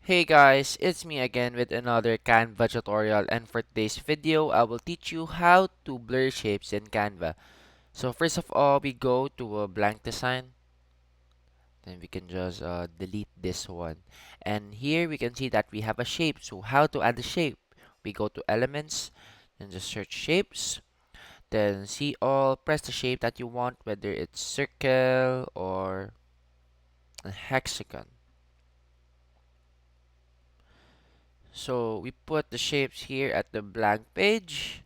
Hey guys, it's me again with another Canva tutorial, and for today's video, I will teach you how to blur shapes in Canva. So first of all, we go to a blank design, then we can just delete this one. And here we can see that we have a shape. So how to add a shape? We go to elements, and just search shapes, then see all, press the shape that you want, whether it's circle or a hexagon. So we put the shapes here at the blank page.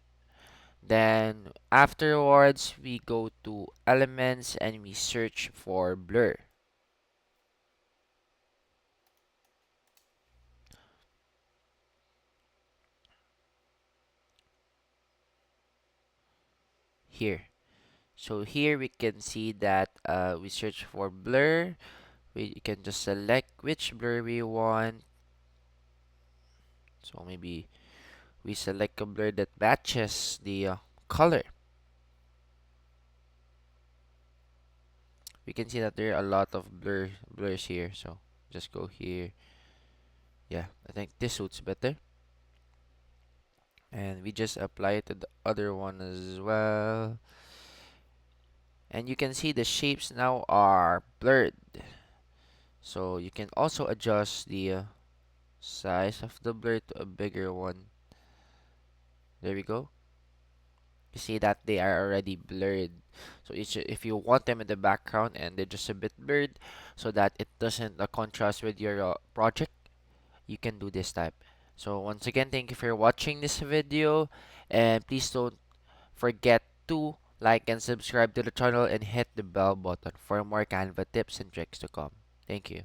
Then afterwards, we go to elements and we search for blur. Here. So here we can see that we search for blur. We can just select which blur we want. So maybe we select a blur that matches the color. We can see that there are a lot of blurs here. So just go here. Yeah, I think this suits better. And we just apply it to the other one as well. And you can see the shapes now are blurred. So you can also adjust the size of the blur to a bigger one. There we go. You see that they are already blurred. So if you want them in the background and they're just a bit blurred so that it doesn't contrast with your project, you can do this type. So once again, thank you for watching this video, and please don't forget to like and subscribe to the channel and hit the bell button for more Canva tips and tricks to come. Thank you.